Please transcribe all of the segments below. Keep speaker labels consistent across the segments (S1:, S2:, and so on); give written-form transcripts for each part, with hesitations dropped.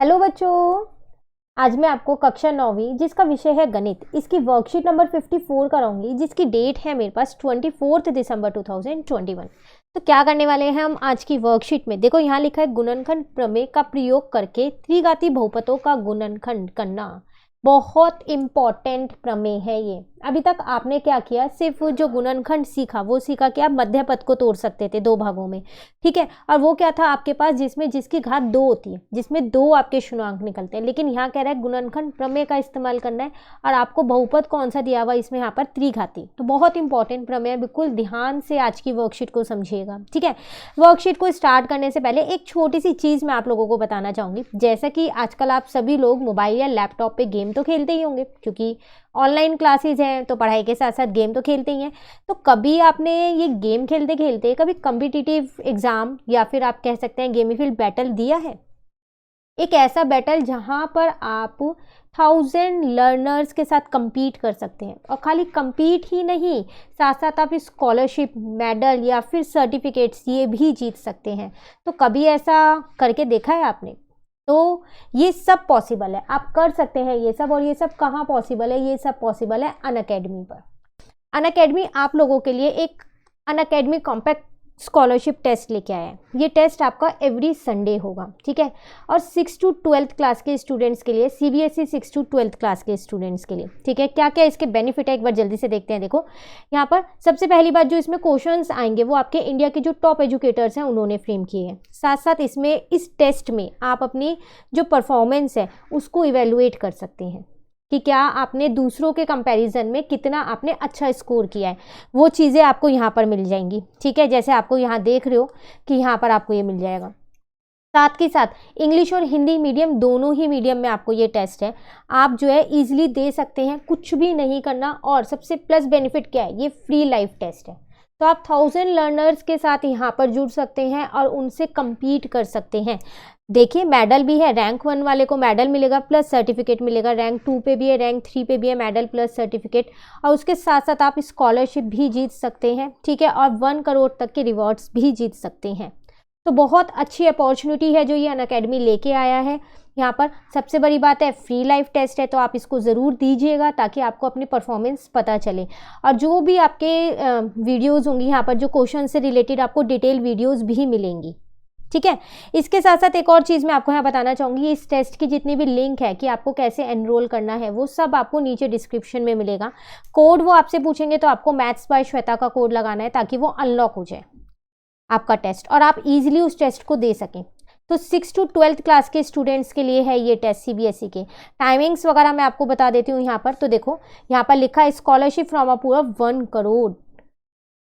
S1: Hello बच्चों। आज मैं आपको कक्षा 9वीं जिसका विषय है गणित, इसकी वर्कशीट नंबर 54 कराऊंगी, जिसकी डेट है मेरे पास 24 दिसंबर 2021। तो क्या करने वाले हैं हम आज की वर्कशीट में? देखो यहाँ लिखा है गुणनखंड प्रमेय का प्रयोग करके त्रिघाती बहुपदों का गुणनखंड करना। बहुत इंपॉर्टेंट प्रमेय है ये। अभी तक आपने क्या किया, सिर्फ जो गुणनखंड सीखा वो सीखा कि आप मध्य पद को तोड़ सकते थे दो भागों में, ठीक है। और वो क्या था आपके पास, जिसमें जिसकी घात 2 होती है, जिसमें 2 आपके शून्यंक निकलते हैं। लेकिन यहाँ कह रहा है गुणनखंड प्रमेय का इस्तेमाल करना है, और आपको बहुपद कौन सा दिया हुआ इसमें, यहाँ पर त्रिघाती। तो बहुत इंपॉर्टेंट प्रमेय है, बिल्कुल ध्यान से आज की वर्कशीट को समझिएगा, ठीक है। वर्कशीट को स्टार्ट करने से पहले एक छोटी सी चीज़ मैं आप लोगों को बताना चाहूँगी। जैसा कि आजकल आप सभी लोग मोबाइल या लैपटॉप पे गेम तो खेलते ही होंगे, क्योंकि ऑनलाइन क्लासेस हैं तो पढ़ाई के साथ साथ गेम तो खेलते ही हैं। तो कभी आपने ये गेम खेलते खेलते कभी कॉम्पिटिटिव एग्जाम या फिर आप कह सकते हैं गेमीफिल्ड बैटल दिया है? एक ऐसा बैटल जहां पर आप 1000 लर्नर्स के साथ compete कर सकते हैं, और खाली compete ही नहीं, साथ साथ आप स्कॉलरशिप, मेडल या फिर सर्टिफिकेट्स ये भी जीत सकते हैं। तो कभी ऐसा करके देखा है आपने? तो ये सब पॉसिबल है, आप कर सकते हैं ये सब। और ये सब कहाँ पॉसिबल है? ये सब पॉसिबल है अनअकैडमी पर। अनअकैडमी आप लोगों के लिए एक अनअकैडमी कॉम्पैक्ट स्कॉलरशिप टेस्ट लेके आया है। ये टेस्ट आपका एवरी संडे होगा, ठीक है। और 6 to 12th क्लास के स्टूडेंट्स के लिए, सीबीएसई 6 to 12th क्लास के स्टूडेंट्स के लिए, ठीक है। क्या क्या इसके बेनिफिट है एक बार जल्दी से देखते हैं। देखो यहाँ पर सबसे पहली बात, जो इसमें क्वेश्चंस आएंगे वो आपके इंडिया के जो टॉप एजुकेटर्स हैं उन्होंने फ्रेम किए हैं। साथ साथ इसमें इस टेस्ट में आप अपनी जो परफॉर्मेंस है उसको इवेलुएट कर सकते हैं कि क्या आपने दूसरों के कंपैरिजन में कितना आपने अच्छा स्कोर किया है। वो चीज़ें आपको यहाँ पर मिल जाएंगी, ठीक है। जैसे आपको यहाँ देख रहे हो कि यहाँ पर आपको ये मिल जाएगा। साथ के साथ इंग्लिश और हिंदी मीडियम, दोनों ही मीडियम में आपको ये टेस्ट है, आप जो है इजीली दे सकते हैं, कुछ भी नहीं करना। और सबसे प्लस बेनिफिट क्या है, ये फ्री लाइव टेस्ट है। तो आप 1000 लर्नर्स के साथ यहाँ पर जुड़ सकते हैं और उनसे compete कर सकते हैं। देखिए मेडल भी है, रैंक 1 वाले को मेडल मिलेगा प्लस सर्टिफिकेट मिलेगा, रैंक 2 पे भी है, रैंक 3 पे भी है, मेडल प्लस सर्टिफिकेट। और उसके साथ साथ आप स्कॉलरशिप भी जीत सकते हैं, ठीक है। और 1 करोड़ तक के रिवॉर्ड्स भी जीत सकते हैं। तो बहुत अच्छी अपॉर्चुनिटी है जो ये अनअकैडमी लेके आया है। यहाँ पर सबसे बड़ी बात है फ्री लाइव टेस्ट है, तो आप इसको ज़रूर दीजिएगा ताकि आपको अपनी परफॉर्मेंस पता चले। और जो भी आपके वीडियोज़ होंगी यहाँ पर, जो क्वेश्चन से रिलेटेड आपको डिटेल वीडियोज़ भी मिलेंगी, ठीक है। इसके साथ साथ एक और चीज़ मैं आपको यहाँ बताना चाहूँगी, इस टेस्ट की जितनी भी लिंक है कि आपको कैसे एनरोल करना है वो सब आपको नीचे डिस्क्रिप्शन में मिलेगा। कोड वो आपसे पूछेंगे तो आपको मैथ्स बाय श्वेता का कोड लगाना है ताकि वो अनलॉक हो जाए आपका टेस्ट और आप इजीली उस टेस्ट को दे सकें। तो 6 to 12th क्लास के स्टूडेंट्स के लिए है ये टेस्ट सीबीएसई के। टाइमिंग्स वगैरह मैं आपको बता देती हूँ यहाँ पर। तो देखो यहाँ पर लिखा है scholarship from a pool of 1 crore,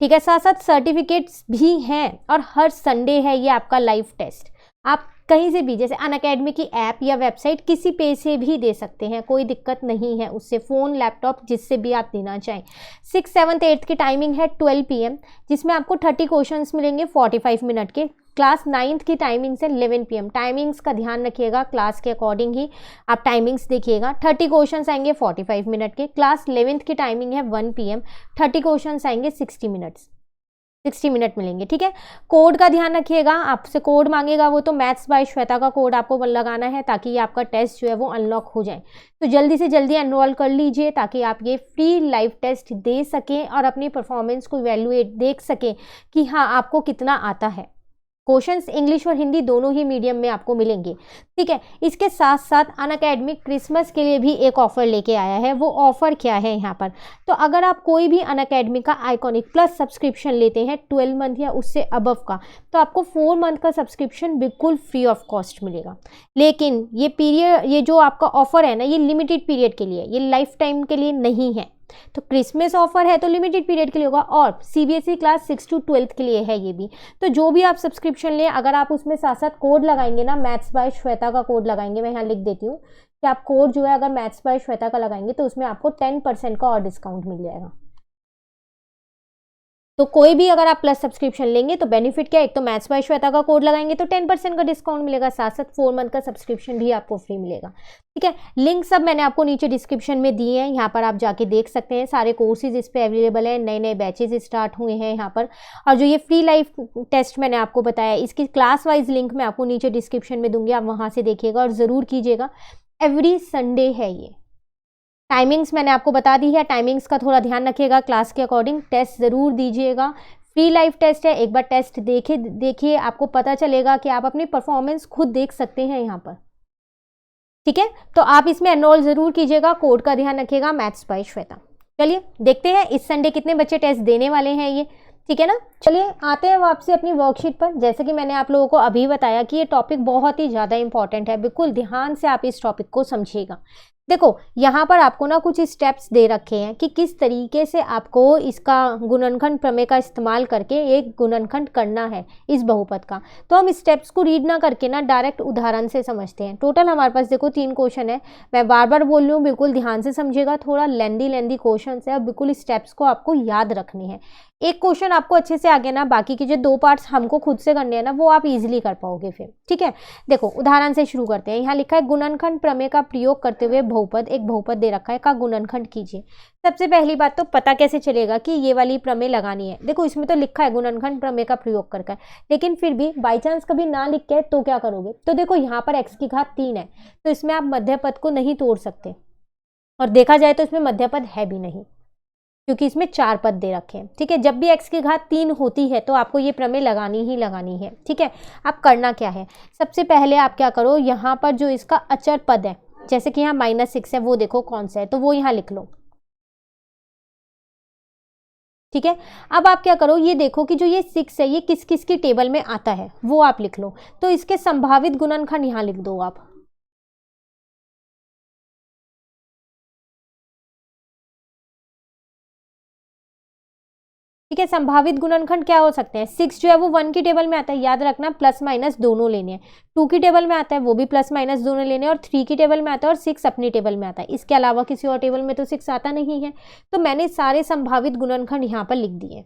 S1: ठीक है। साथ साथ सर्टिफिकेट्स भी हैं और हर संडे है ये आपका लाइव टेस्ट। आप कहीं से भी, जैसे अनअकैडमी की ऐप या वेबसाइट, किसी पे से भी दे सकते हैं, कोई दिक्कत नहीं है उससे। फ़ोन, लैपटॉप, जिससे भी आप देना चाहें। 6, 7, 8 की टाइमिंग है 12 PM, जिसमें आपको 30 क्वेश्चंस मिलेंगे 45 मिनट के। क्लास 9th की टाइमिंग से 11 PM। टाइमिंग्स का ध्यान रखिएगा, क्लास के अकॉर्डिंग ही आप टाइमिंग्स देखिएगा। 30 क्वेश्चंस आएंगे 45 मिनट के। क्लास 11th की टाइमिंग है 1 PM। 30 क्वेश्चंस आएंगे 60 मिनट मिलेंगे, ठीक है। कोड का ध्यान रखिएगा, आपसे कोड मांगेगा वो, तो मैथ्स बाय श्वेता का कोड आपको लगाना है ताकि ये आपका टेस्ट जो है वो अनलॉक हो जाए। तो जल्दी से जल्दी एनरोल कर लीजिए ताकि आप ये फ्री लाइव टेस्ट दे सकें और अपनी परफॉर्मेंस को इवैल्यूएट देख सकें कि हाँ आपको कितना आता है। क्वेश्चंस इंग्लिश और हिंदी दोनों ही मीडियम में आपको मिलेंगे, ठीक है। इसके साथ साथ अनअकैडमी क्रिसमस के लिए भी एक ऑफ़र लेके आया है। वो ऑफ़र क्या है यहाँ पर, तो अगर आप कोई भी अनअकैडमी का आइकॉनिक प्लस सब्सक्रिप्शन लेते हैं 12 मंथ या उससे अबव का, तो आपको 4 मंथ का सब्सक्रिप्शन बिल्कुल फ्री ऑफ कॉस्ट मिलेगा। लेकिन ये पीरियड, ये जो आपका ऑफ़र है ना, ये लिमिटेड पीरियड के लिए, ये लाइफ टाइम के लिए नहीं है। तो क्रिसमस ऑफर है तो लिमिटेड पीरियड के लिए होगा, और सीबीएसई क्लास 6 to 12th के लिए है ये भी। तो जो भी आप सब्सक्रिप्शन लें, अगर आप उसमें साथ साथ कोड लगाएंगे ना, मैथ्स बाय श्वेता का कोड लगाएंगे, मैं यहाँ लिख देती हूँ कि आप कोड जो है अगर मैथ्स बाय श्वेता का लगाएंगे तो उसमें आपको 10% का और डिस्काउंट मिल जाएगा। तो कोई भी अगर आप प्लस सब्सक्रिप्शन लेंगे तो बेनिफिट क्या है, एक तो मैथ्स बाय श्वेता का कोड लगाएंगे तो 10% का डिस्काउंट मिलेगा, साथ साथ 4 मंथ का सब्सक्रिप्शन भी आपको फ्री मिलेगा। ठीक है, लिंक सब मैंने आपको नीचे डिस्क्रिप्शन में दिए हैं, यहाँ पर आप जाके देख सकते हैं। सारे कोर्सेज इस पर अवेलेबल है, नए नए बैचेज स्टार्ट हुए हैं यहाँ पर। और जो ये फ्री लाइव टेस्ट मैंने आपको बताया, इसकी क्लास वाइज लिंक मैं आपको नीचे डिस्क्रिप्शन में दूंगी, आप वहाँ से देखिएगा और ज़रूर कीजिएगा। एवरी संडे है ये। टाइमिंग्स मैंने आपको बता दी है, टाइमिंग्स का थोड़ा ध्यान रखिएगा, क्लास के अकॉर्डिंग टेस्ट ज़रूर दीजिएगा। फ्री लाइव टेस्ट है, एक बार टेस्ट देखिए, आपको पता चलेगा कि आप अपनी परफॉर्मेंस खुद देख सकते हैं यहाँ पर। ठीक है, तो आप इसमें एनरोल ज़रूर कीजिएगा, कोड का ध्यान रखिएगा, मैथ्स बाय श्वेता। चलिए देखते हैं इस संडे कितने बच्चे टेस्ट देने वाले हैं ये। ठीक है ना, चलिए आते हैं वापसी अपनी वर्कशीट पर। जैसे कि मैंने आप लोगों को अभी बताया कि ये टॉपिक बहुत ही ज़्यादा इंपॉर्टेंट है, बिल्कुल ध्यान से आप इस टॉपिक को समझिएगा। देखो यहाँ पर आपको ना कुछ स्टेप्स दे रखे हैं कि किस तरीके से आपको इसका गुणनखंड प्रमेय का इस्तेमाल करके एक गुणनखंड करना है इस बहुपद का। तो हम स्टेप्स को रीड ना करके ना डायरेक्ट उदाहरण से समझते हैं। टोटल हमारे पास देखो 3 क्वेश्चन है, मैं बार बार बोल रही हूँ, बिल्कुल ध्यान से समझिएगा, थोड़ा लेंदी क्वेश्चन है और बिल्कुल स्टेप्स को आपको याद रखने हैं। एक क्वेश्चन आपको अच्छे से आ गया ना, बाकी के जो 2 पार्ट्स हमको खुद से करने हैं ना, वो आप इजीली कर पाओगे फिर। ठीक है, देखो उदाहरण से शुरू करते हैं। यहाँ लिखा है गुणनखंड प्रमेय का प्रयोग करते हुए बहुपद, एक बहुपद दे रखा है, का गुणनखंड कीजिए। सबसे पहली बात तो पता कैसे चलेगा कि ये वाली प्रमेय लगानी है। देखो इसमें तो लिखा है गुणनखंड प्रमेय का प्रयोग करके, लेकिन फिर भी बाई चांस कभी ना लिख के तो क्या करोगे, तो देखो यहाँ पर x की घात 3 है, तो इसमें आप मध्य पद को नहीं तोड़ सकते, और देखा जाए तो इसमें मध्य पद है भी नहीं, क्योंकि इसमें 4 पद दे रखे हैं। ठीक है, जब भी x की घात 3 होती है तो आपको ये प्रमेय लगानी ही लगानी है। ठीक है, आप करना क्या है, सबसे पहले आप क्या करो, यहाँ पर जो इसका अचर पद है, जैसे कि यहाँ -6 है, वो देखो कौन सा है, तो वो यहाँ लिख लो। ठीक है, अब आप क्या करो, ये देखो कि जो ये 6 है ये किस किस की टेबल में आता है, वो आप लिख लो। तो इसके संभावित गुणनखंड यहाँ लिख दो आप। ठीक है, संभावित गुणनखंड क्या हो सकते हैं, 6 जो है वो 1 की टेबल में आता है, याद रखना प्लस माइनस दोनों लेने हैं। 2 की टेबल में आता है, वो भी प्लस माइनस दोनों लेने हैं, और 3 की टेबल में आता है, और 6 अपनी टेबल में आता है। इसके अलावा किसी और टेबल में तो 6 आता नहीं है। तो मैंने सारे संभावित गुणनखंड यहाँ पर लिख दिए।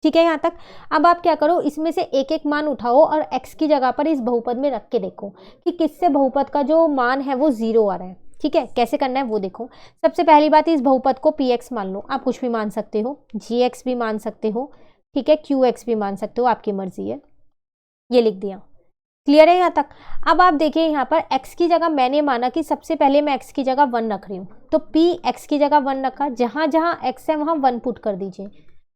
S1: ठीक है, यहाँ तक। अब आप क्या करो, इसमें से एक एक मान उठाओ और x की जगह पर इस बहुपद में रख के देखो कि किससे बहुपद का जो मान है वो 0 आ रहा है। ठीक है, कैसे करना है वो देखो। सबसे पहली बात, इस बहुपद को px मान लो, आप कुछ भी मान सकते हो, gx भी मान सकते हो, ठीक है, qx भी मान सकते हो, आपकी मर्जी है। ये लिख दिया, क्लियर है यहाँ तक। अब आप देखिए यहाँ पर x की जगह मैंने माना कि सबसे पहले मैं x की जगह 1 रख रही हूँ, तो p x की जगह 1 रखा, जहाँ जहाँ x है वहाँ 1 पुट कर दीजिए।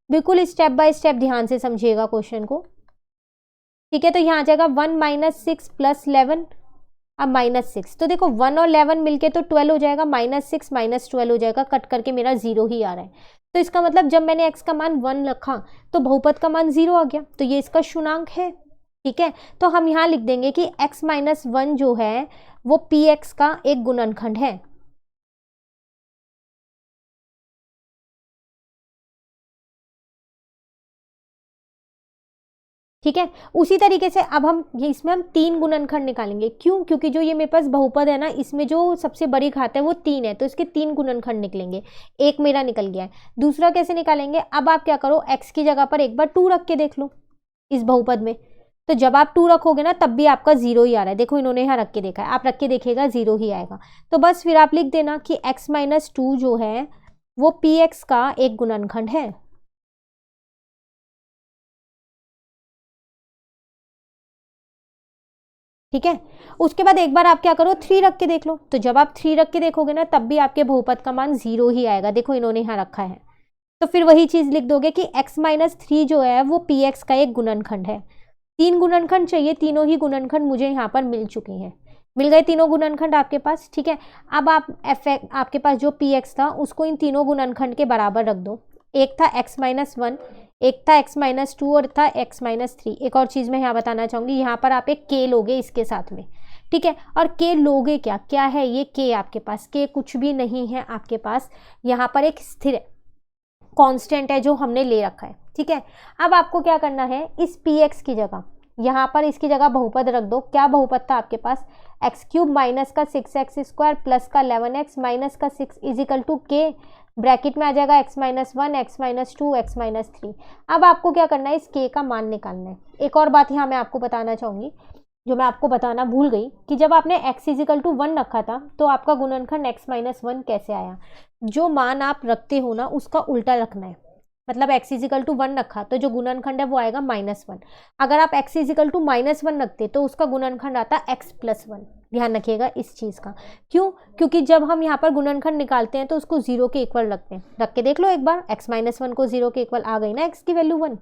S1: बिल्कुल स्टेप बाय स्टेप ध्यान से समझिएगा क्वेश्चन को। ठीक है, तो यहाँ आ जाएगा 1 - 6 + 11, अब -6, तो देखो 1 और 11 मिलके तो 12 हो जाएगा, -6 - 12 हो जाएगा, कट करके मेरा 0 ही आ रहा है। तो इसका मतलब जब मैंने x का मान 1 रखा तो बहुपद का मान 0 आ गया, तो ये इसका शुनांक है। ठीक है, तो हम यहाँ लिख देंगे कि x - 1 जो है वो px का एक गुणनखंड है। ठीक है, उसी तरीके से अब हम इसमें हम 3 गुणनखंड निकालेंगे। क्यों, क्योंकि जो ये मेरे पास बहुपद है ना, इसमें जो सबसे बड़ी घात है वो 3 है, तो इसके 3 गुणनखंड निकलेंगे। एक मेरा निकल गया है, दूसरा कैसे निकालेंगे, अब आप क्या करो, x की जगह पर एक बार 2 रख के देख लो इस बहुपद में। तो जब आप 2 रखोगे ना तब भी आपका 0 ही आ रहा है। देखो इन्होंने यहाँ रख के देखा है, आप रख के देखिएगा 0 ही आएगा। तो बस फिर आप लिख देना कि x - 2 जो है वो px का एक गुणनखंड है। ठीक है, उसके बाद एक बार आप क्या करो, 3 रख के देख लो। तो जब आप 3 रख के देखोगे ना तब भी आपके बहुपद का मान 0 ही आएगा। देखो इन्होंने यहाँ रखा है, तो फिर वही चीज़ लिख दोगे कि x - 3 जो है वो px का एक गुणनखंड है। 3 गुणनखंड चाहिए, तीनों ही गुणनखंड मुझे यहाँ पर मिल चुके हैं, मिल गए तीनों गुणनखंड आपके पास। ठीक है, अब आप आपके पास जो px था उसको इन तीनों गुणनखंड के बराबर रख दो। एक था x - 1, एक था x - 2 और था x - 3। एक और चीज़ मैं यहाँ बताना चाहूँगी, यहाँ पर आप एक k लोगे इसके साथ में। ठीक है, और k लोगे क्या, क्या है ये k आपके पास, k कुछ भी नहीं है आपके पास, यहाँ पर एक स्थिर कांस्टेंट है जो हमने ले रखा है। ठीक है, अब आपको क्या करना है, इस px की जगह यहाँ पर इसकी जगह बहुपद रख दो। क्या बहुपद था आपके पास? एक्स क्यूब माइनस का 6x² प्लस का 11x माइनस का 6 इजिकल टू के, ब्रैकेट में आ जाएगा x minus 1, x minus 2, x minus 3। अब आपको क्या करना है? इस k का मान निकालना है। एक और बात यहाँ मैं आपको बताना चाहूँगी, जो मैं आपको बताना भूल गई, कि जब आपने x इजिकल टू 1 रखा था तो आपका गुणनखंड x माइनस 1 कैसे आया? जो मान आप रखते हो ना उसका उल्टा रखना है। मतलब x इजिकल टू 1 रखा तो जो गुणनखंड है वो आएगा -1। अगर आप x इजिकल टू -1 रखते तो उसका गुणनखंड आता x प्लस 1। ध्यान रखिएगा इस चीज़ का। क्यों? क्योंकि जब हम यहाँ पर गुणनखंड निकालते हैं तो उसको 0 के इक्वल रखते हैं। रख के देख लो एक बार, x माइनस 1 को 0 के इक्वल आ गई ना x की वैल्यू 1,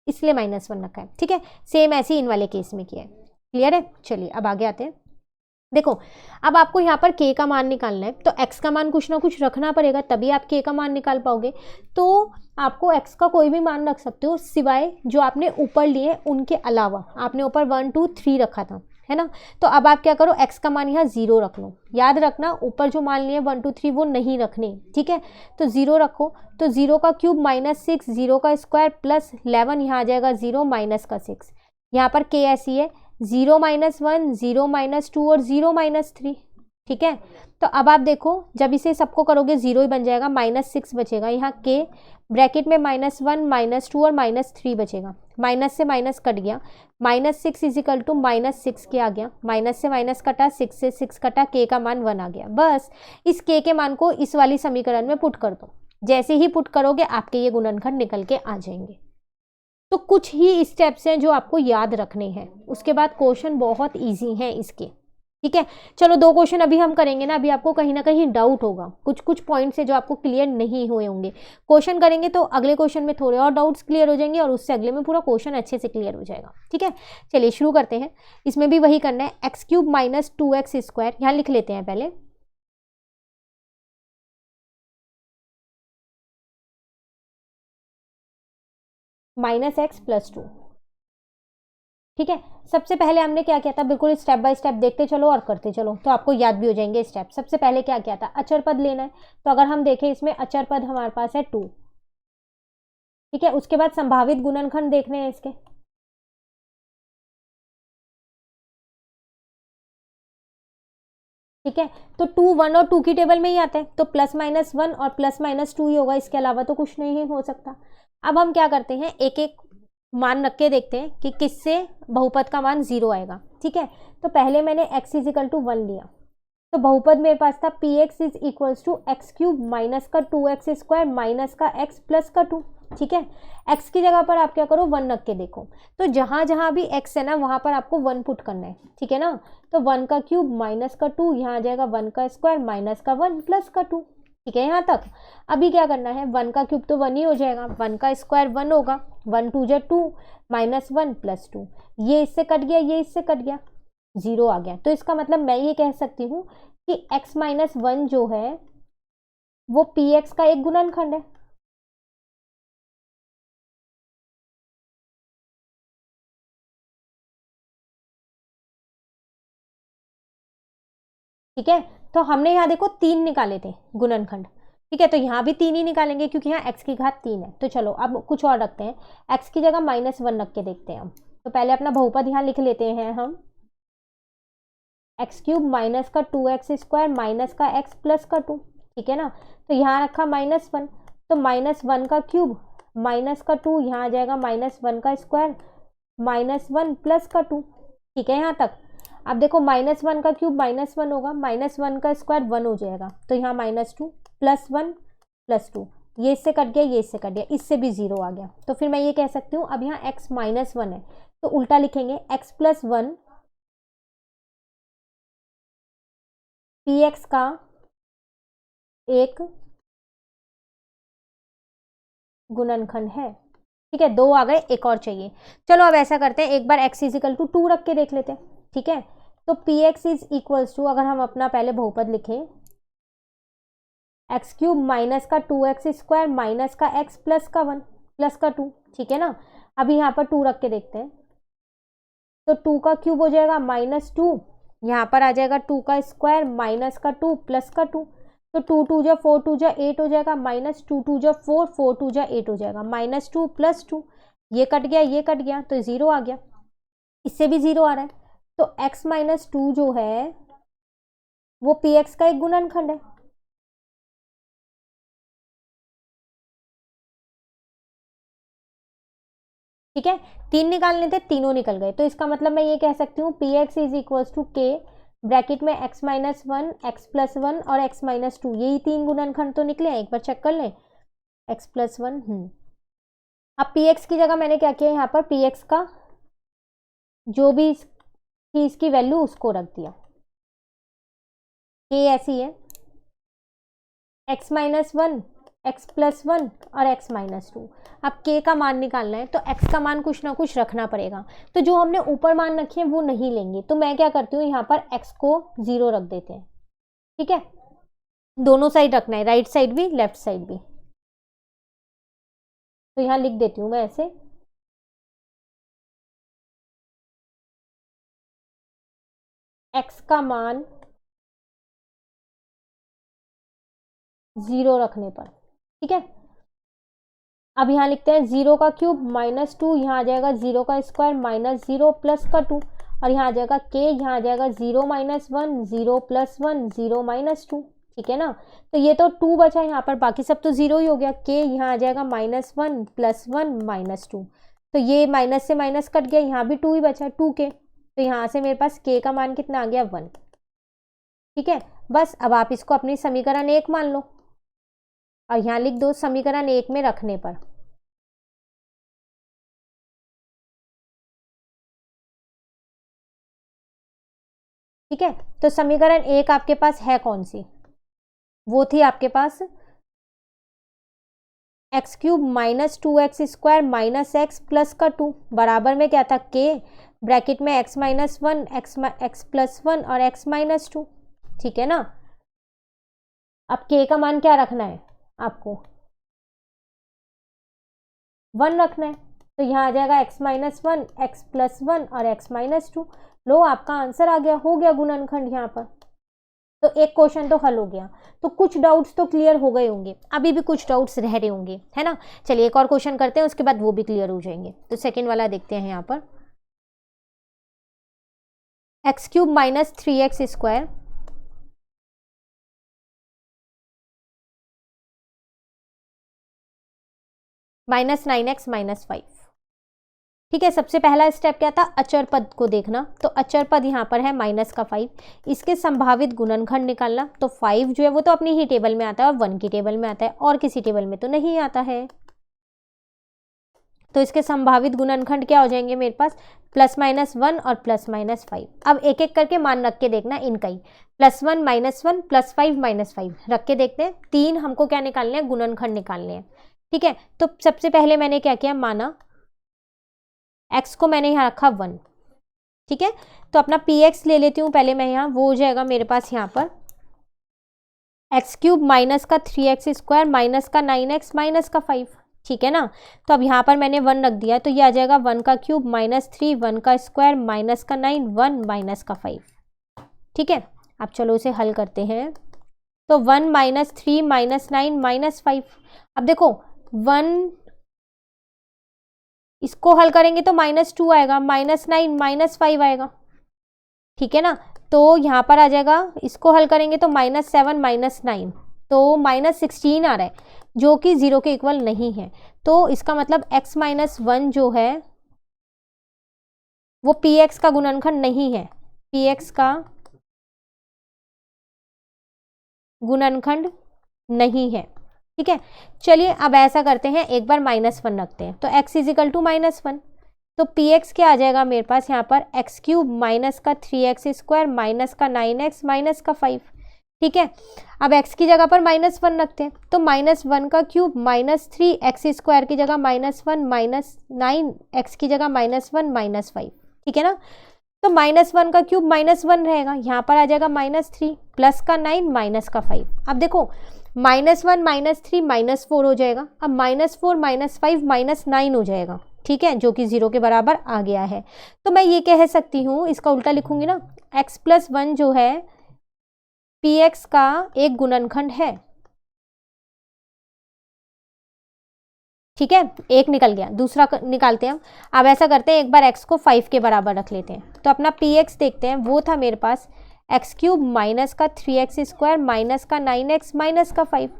S1: इसलिए -1 रखा है। ठीक है, सेम ऐसे ही इन वाले केस में किया है। क्लियर है? चलिए अब आगे आते हैं। देखो अब आपको यहाँ पर k का मान निकालना है तो x का मान कुछ ना कुछ रखना पड़ेगा, तभी आप k का मान निकाल पाओगे। तो आपको x का कोई भी मान रख सकते हो सिवाय जो आपने ऊपर लिए उनके अलावा। आपने ऊपर 1 2 3 रखा था, है ना? तो अब आप क्या करो, x का मान यहाँ 0 रख लो। याद रखना ऊपर जो मान लिए 1 2 3 वो नहीं रखने। ठीक है, तो 0 रखो। तो 0 का क्यूब -6, 0 का स्क्वायर प्लस 11, यहाँ आ जाएगा 0 माइनस का 6। यहाँ पर k ऐसी है 0 -1, 0 -2 और 0 -3। ठीक है, तो अब आप देखो जब इसे सबको करोगे 0 ही बन जाएगा, -6 बचेगा। यहाँ k ब्रैकेट में -1 -2 और -3 बचेगा। माइनस से माइनस कट गया, -6 इजिकल टू -6 के आ गया। माइनस से माइनस कटा, 6 से 6 कटा, k का मान 1 आ गया। बस इस k के मान को इस वाली समीकरण में पुट कर दो। जैसे ही पुट करोगे आपके ये गुणनखंड निकल के आ जाएंगे। तो कुछ ही स्टेप्स हैं जो आपको याद रखने हैं, उसके बाद क्वेश्चन बहुत इजी हैं इसके। ठीक है, चलो 2 क्वेश्चन अभी हम करेंगे ना, अभी आपको कहीं ना कहीं डाउट होगा, कुछ कुछ पॉइंट्स है जो आपको क्लियर नहीं हुए होंगे। क्वेश्चन करेंगे तो अगले क्वेश्चन में थोड़े और डाउट्स क्लियर हो जाएंगे और उससे अगले में पूरा क्वेश्चन अच्छे से क्लियर हो जाएगा। ठीक है, चलिए शुरू करते हैं। इसमें भी वही करना है, एक्स क्यूब माइनस 2x², यहाँ लिख लेते हैं पहले, -x + 2। ठीक है, सबसे पहले हमने क्या किया था, बिल्कुल स्टेप बाय स्टेप देखते चलो और करते चलो तो आपको याद भी हो जाएंगे स्टेप। सबसे पहले क्या किया था, अचर पद लेना है। तो अगर हम देखें इसमें अचर पद हमारे पास है 2। ठीक है, उसके बाद संभावित गुणनखंड देखने हैं इसके। ठीक है, तो 2 1 और 2 की टेबल में ही आता है, तो +-1 और +-2 ही होगा, इसके अलावा तो कुछ नहीं हो सकता। अब हम क्या करते हैं, एक एक मान रख के देखते हैं कि किससे बहुपद का मान 0 आएगा। ठीक है, तो पहले मैंने x इजिकल टू 1 लिया, तो बहुपद मेरे पास था px is equals to x cube minus का 2x² माइनस का x प्लस का 2। ठीक है, x की जगह पर आप क्या करो, 1 रख के देखो। तो जहां जहां भी x है ना वहां पर आपको 1 पुट करना है। ठीक है ना, तो 1 का क्यूब माइनस का 2, यहाँ आ जाएगा 1 का स्क्वायर माइनस का 1 प्लस का 2। ठीक है, यहाँ तक। अभी क्या करना है, 1 का क्यूब तो 1 ही हो जाएगा, 1 का स्क्वायर 1 होगा, 1 2 जा 2 -1 + 2, ये इससे कट गया, ये इससे कट गया, 0 आ गया। तो इसका मतलब मैं ये कह सकती हूँ कि x - 1 जो है वो px का एक गुणनखंड है। ठीक है, तो हमने यहाँ देखो 3 निकाले थे गुणनखंड। ठीक है, तो यहाँ भी 3 ही निकालेंगे क्योंकि यहाँ x की घात 3 है। तो चलो अब कुछ और रखते हैं, x की जगह -1 रख के देखते हैं हम। तो पहले अपना बहुपद यहाँ लिख लेते हैं हम, एक्स क्यूब माइनस का 2x² माइनस का x प्लस का 2। ठीक है ना, तो यहाँ रखा -1, तो -1 का क्यूब माइनस का 2, यहाँ आ जाएगा -1 का स्क्वायर -1 प्लस का 2। ठीक है, यहाँ तक। अब देखो -1 का क्यूब -1 होगा, -1 का स्क्वायर 1 हो जाएगा, तो यहाँ -2 +1 + 2, ये इससे कट गया, ये इससे कट गया, इससे भी 0 आ गया। तो फिर मैं ये कह सकती हूँ, अब यहाँ x - 1 है तो उल्टा लिखेंगे, x + 1 px का एक गुणनखंड है। ठीक है, 2 आ गए, एक और चाहिए। चलो अब ऐसा करते हैं, एक बार x इजिकल टू 2 रख के देख लेते हैं। ठीक है, तो px इज इक्वल्स टू, अगर हम अपना पहले बहुपद लिखें, एक्स क्यूब माइनस का 2x² माइनस का x प्लस का 1 प्लस का 2। ठीक है ना, अभी यहाँ पर 2 रख के देखते हैं, तो 2 का क्यूब हो जाएगा -2, यहाँ पर आ जाएगा 2 का स्क्वायर माइनस का 2 प्लस का 2, तो 2 2 जा 4 2 जा 8 हो जाएगा, -2 2 जा 4 4 2 जा 8 हो जाएगा, -2 + 2, ये कट गया, ये कट गया, तो 0 आ गया। इससे भी 0 आ रहा है, तो x माइनस 2 जो है वो px का एक गुणनखंड है। ठीक है, 3 निकालने थे, तीनों निकल गए, तो इसका मतलब मैं ये कह सकती हूँ px is equal to k bracket में x माइनस 1, x प्लस 1 और x माइनस 2, यही 3 गुणनखंड तो निकले हैं, एक बार चेक कर लें। x प्लस 1, अब px की जगह मैंने क्या किया, यहाँ पर px का जो भी थी इसकी वैल्यू उसको रख दिया। k ऐसी है, x माइनस 1, x प्लस 1 और x माइनस 2। अब k का मान निकालना है तो x का मान कुछ ना कुछ रखना पड़ेगा, तो जो हमने ऊपर मान रखे हैं वो नहीं लेंगे, तो मैं क्या करती हूँ, यहाँ पर x को 0 रख देते हैं। ठीक है, दोनों साइड रखना है, राइट साइड भी लेफ्ट साइड भी, तो यहाँ लिख देती हूँ मैं ऐसे, x का मान 0 रखने पर। ठीक है, अब यहाँ लिखते हैं 0 का क्यूब माइनस 2, यहाँ आ जाएगा 0 का स्क्वायर माइनस 0 प्लस का 2, और यहाँ आ जाएगा k, यहाँ आ जाएगा 0 माइनस 1, 0 प्लस 1, 0 माइनस 2। ठीक है ना, तो ये तो 2 बचा यहाँ पर, बाकी सब तो 0 ही हो गया। k यहाँ आ जाएगा माइनस 1 प्लस 1 माइनस 2, तो ये माइनस से माइनस कट गया, यहाँ भी 2 ही बचा, 2k, तो यहाँ से मेरे पास k का मान कितना आ गया, 1। ठीक है, बस अब आप इसको अपनी समीकरण 1 मान लो और यहाँ लिख दो समीकरण 1 में रखने पर। ठीक है, तो समीकरण 1 आपके पास है कौन सी, वो थी आपके पास X cube minus 2x square minus X plus का 2 बराबर में क्या था, k ब्रैकेट में x माइनस 1, x प्लस 1 और x माइनस 2। ठीक है ना, अब k का मान क्या रखना है आपको, 1 रखना है, तो यहाँ आ जाएगा x माइनस 1, x प्लस 1 और x माइनस 2। लो, आपका आंसर आ गया, हो गया गुणनखंड यहाँ पर, तो एक क्वेश्चन तो हल हो गया। तो कुछ डाउट्स तो क्लियर हो गए होंगे, अभी भी कुछ डाउट्स रह रहे होंगे, है ना। चलिए एक और क्वेश्चन करते हैं, उसके बाद वो भी क्लियर हो जाएंगे। तो सेकेंड वाला देखते हैं यहाँ पर, x cube minus 3x square minus 9x minus 5। ठीक है, सबसे पहला स्टेप क्या था, अचर पद को देखना, तो अचर पद यहाँ पर है माइनस का 5, इसके संभावित गुणनखंड निकालना, तो 5 जो है वो तो अपनी ही टेबल में आता है और 1 की टेबल में आता है, और किसी टेबल में तो नहीं आता है, तो इसके संभावित गुणनखंड क्या हो जाएंगे मेरे पास, प्लस माइनस 1 और प्लस माइनस 5। अब एक एक करके मान रख के देखना इनका ही, प्लस 1 माइनस 1 प्लस 5 माइनस 5 रख के देखते हैं। 3 हमको क्या निकालने हैं, गुणनखंड निकालने हैं। ठीक है, तो सबसे पहले मैंने क्या किया, माना x को मैंने यहाँ रखा 1। ठीक है, तो अपना px ले लेती हूँ पहले मैं यहाँ, वो हो जाएगा मेरे पास यहाँ पर एक्स क्यूब माइनस का 3x स्क्वायर माइनस का 9x माइनस का 5। ठीक है ना, तो अब यहाँ पर मैंने 1 रख दिया, तो ये आ जाएगा 1 का क्यूब माइनस 3, 1 का स्क्वायर माइनस का 9, 1 माइनस का 5। ठीक है, अब चलो इसे हल करते हैं, तो 1 माइनस 3 माइनस 9 माइनस 5। अब देखो 1 इसको हल करेंगे तो माइनस 2 आएगा, माइनस 9 माइनस 5 आएगा। ठीक है ना, तो यहाँ पर आ जाएगा, इसको हल करेंगे तो माइनस 7 माइनस 9, तो माइनस 16 आ रहा है, जो कि 0 के इक्वल नहीं है। तो इसका मतलब x माइनस 1 जो है वो px का गुणनखंड नहीं है, px का गुणनखंड नहीं है। ठीक है, चलिए अब ऐसा करते हैं, एक बार -1 रखते हैं, तो x इजिकल टू -1, तो px क्या आ जाएगा मेरे पास यहाँ पर, एक्स क्यूब माइनस का 3x स्क्वायर माइनस का 9x माइनस का 5। ठीक है, अब x की जगह पर -1 रखते हैं, तो -1 का क्यूब माइनस 3x स्क्वायर की जगह -1 माइनस 9x की जगह -1 माइनस 5। ठीक है ना, तो -1 का क्यूब -1 रहेगा, यहाँ पर आ जाएगा -3 प्लस का 9 माइनस का 5। अब देखो -1 -3 -4 हो जाएगा, अब -4 -5 -9 हो जाएगा। ठीक है, जो कि 0 के बराबर आ गया है। तो मैं ये कह सकती हूँ, इसका उल्टा लिखूंगी ना, x प्लस 1 जो है px का एक गुणनखंड है। ठीक है, एक निकल गया, दूसरा निकालते हैं हम। अब ऐसा करते हैं, एक बार x को 5 के बराबर रख लेते हैं। तो अपना px देखते हैं, वो था मेरे पास एक्स क्यूब माइनस का 3x स्क्वायर माइनस का 9x माइनस का 5।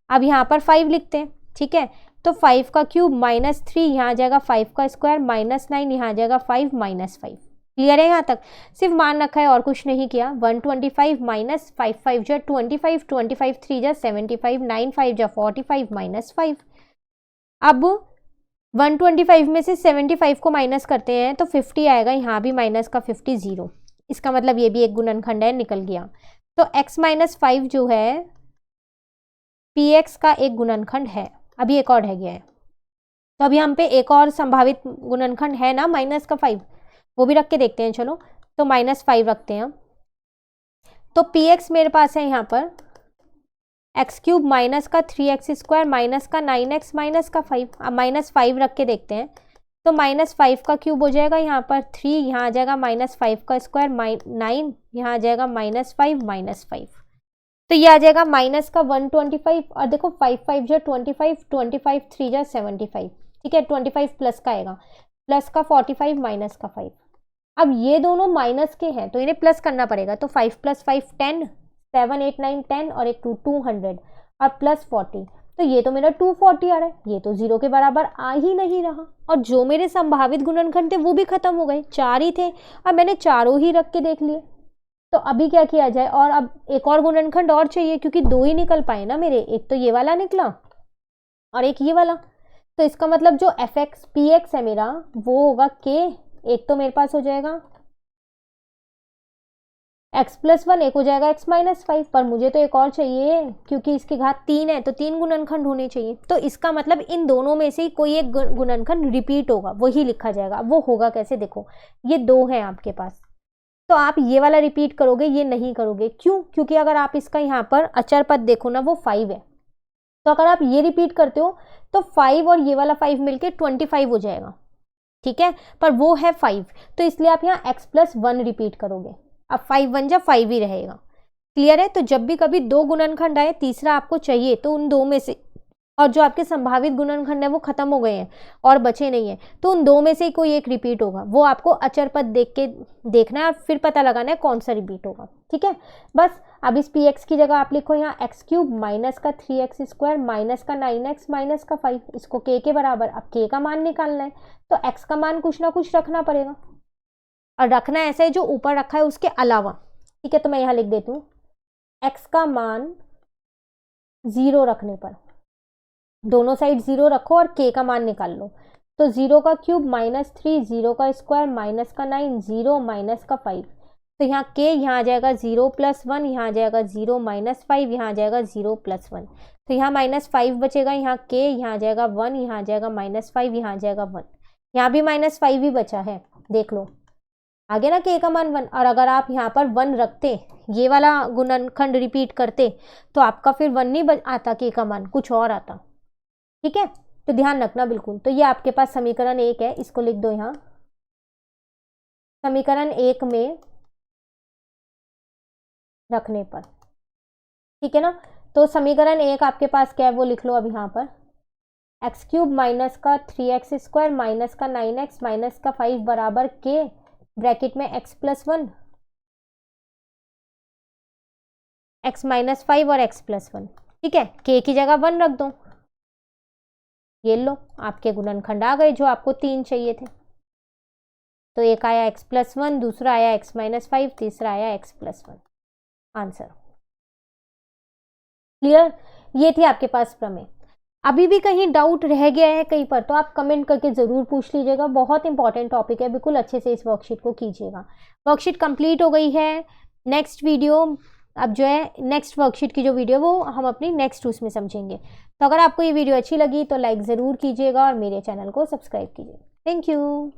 S1: अब यहाँ पर 5 लिखते हैं, ठीक है। तो 5 का क्यूब माइनस 3, यहाँ आ जाएगा 5 का स्क्वायर माइनस 9, यहाँ आ जाएगा 5 माइनस 5। क्लियर है यहाँ तक? सिर्फ मान रखा है और कुछ नहीं किया। 125 माइनस 5 5 जा 25, 25 3 जा 75, 9 5 जा 45 माइनस 5। अब 125 में से 75 को माइनस करते हैं तो 50 आएगा, यहाँ भी माइनस का 50 0। इसका मतलब ये भी एक गुणनखंड है, निकल गया। तो x माइनस 5 जो है px का एक गुणनखंड है। अभी एक और रह गया है, तो अभी हम पे एक और संभावित गुणनखंड है ना माइनस का 5, वो भी रख के देखते हैं। चलो, तो माइनस 5 रखते हैं हम। तो px मेरे पास है यहाँ पर एक्स क्यूब माइनस का 3x स्क्वायर माइनस का 9x माइनस का 5। अब माइनस 5 रख के देखते हैं, तो माइनस 5 का क्यूब हो जाएगा यहाँ पर 3, यहाँ आ जाएगा माइनस 5 का स्क्वायर 9, यहाँ आ जाएगा माइनस 5 माइनस 5। तो ये आ जाएगा माइनस का 125। और देखो 5 5 जा 25, 25 3 जा 75, ठीक है। 25 प्लस का आएगा, प्लस का 45 माइनस का 5। अब ये दोनों माइनस के हैं तो इन्हें प्लस करना पड़ेगा। तो 5 प्लस 5 10, 7 8 9 10 और एक 200 और प्लस 40। तो ये तो मेरा 240 आ रहा है, ये तो 0 के बराबर आ ही नहीं रहा। और जो मेरे संभावित गुणनखंड थे वो भी खत्म हो गए, 4 ही थे और मैंने चारों ही रख के देख लिए। तो अभी क्या किया जाए, और अब एक और गुणनखंड और चाहिए क्योंकि 2 ही निकल पाए ना मेरे, एक तो ये वाला निकला और एक ये वाला। तो इसका मतलब जो fx px है मेरा वो होगा k। एक तो मेरे पास हो जाएगा x प्लस 1, एक हो जाएगा x माइनस 5। पर मुझे तो एक और चाहिए क्योंकि इसकी घात 3 है, तो 3 गुणनखंड होने चाहिए। तो इसका मतलब इन दोनों में से ही कोई एक गुणनखंड रिपीट होगा, वही लिखा जाएगा। वो होगा कैसे, देखो ये 2 हैं आपके पास, तो आप ये वाला रिपीट करोगे, ये नहीं करोगे। क्यों? क्योंकि अगर आप इसका यहाँ पर अचर पद देखो ना, वो 5 है। तो अगर आप ये रिपीट करते हो तो 5 और ये वाला 5 मिलके 25 हो जाएगा, ठीक है। पर वो है 5, तो इसलिए आप यहाँ x प्लस 1 रिपीट करोगे। अब 5 1 जा 5 ही रहेगा। क्लियर है? तो जब भी कभी 2 गुणनखंड आए, तीसरा आपको चाहिए, तो उन 2 में से, और जो आपके संभावित गुणनखंड है वो खत्म हो गए हैं और बचे नहीं है, तो उन 2 में से कोई एक रिपीट होगा। वो आपको अचर पद देख के देखना है और फिर पता लगाना है कौन सा रिपीट होगा, ठीक है। बस अब इस px की जगह आप लिखो यहाँ एक्स क्यूब माइनस का 3x स्क्वायर माइनस का 9x माइनस का 5, इसको k के बराबर। अब k का मान निकालना है तो x का मान कुछ ना कुछ रखना पड़ेगा, और रखना ऐसा है जो ऊपर रखा है उसके अलावा, ठीक है। तो मैं यहाँ लिख देती हूँ x का मान 0 रखने पर, दोनों साइड 0 रखो और k का मान निकाल लो। तो 0 का क्यूब माइनस 3, 0 का स्क्वायर माइनस का 9, 0 माइनस का 5। तो यहाँ k, यहाँ आ जाएगा 0 प्लस 1, यहाँ आ जाएगा 0 माइनस 5, यहाँ आ जाएगा 0 प्लस 1। तो यहाँ माइनस 5 बचेगा, यहाँ k, यहाँ आ जाएगा 1, यहाँ आ जाएगा माइनस 5, यहाँ आ जाएगा 1। यहाँ भी माइनस 5 ही बचा है, देख लो आ गया ना k का मान 1। और अगर आप यहाँ पर 1 रखते, ये वाला गुणनखंड रिपीट करते, तो आपका फिर 1 नहीं आता k का मान, कुछ और आता, ठीक है। तो ध्यान रखना बिल्कुल। तो ये आपके पास समीकरण 1 है, इसको लिख दो यहाँ। समीकरण 1 में रखने पर, ठीक है ना। तो समीकरण 1 आपके पास क्या है वो लिख लो अब यहाँ पर। एक्स क्यूब माइनस का 3x स्क्वायर माइनस का 9x माइनस का 5 बराबर k, ब्रैकेट में x प्लस 1, x माइनस 5 और x प्लस 1, ठीक है। k की जगह 1 रख दो, ये लो आपके गुणनखंड आ गए जो आपको 3 चाहिए थे। तो एक आया x प्लस 1, दूसरा आया x माइनस 5, तीसरा आया x प्लस 1। Answer clear? ये थी आपके पास प्रमेय। अभी भी कहीं डाउट रह गया है कहीं पर तो आप कमेंट करके ज़रूर पूछ लीजिएगा, बहुत इंपॉर्टेंट टॉपिक है, बिल्कुल अच्छे से इस वर्कशीट को कीजिएगा। वर्कशीट कंप्लीट हो गई है। नेक्स्ट वीडियो अब जो है, नेक्स्ट वर्कशीट की जो वीडियो वो हम अपनी नेक्स्ट उसमें समझेंगे। तो अगर आपको ये वीडियो अच्छी लगी तो लाइक ज़रूर कीजिएगा और मेरे चैनल को सब्सक्राइब कीजिएगा। Thank you.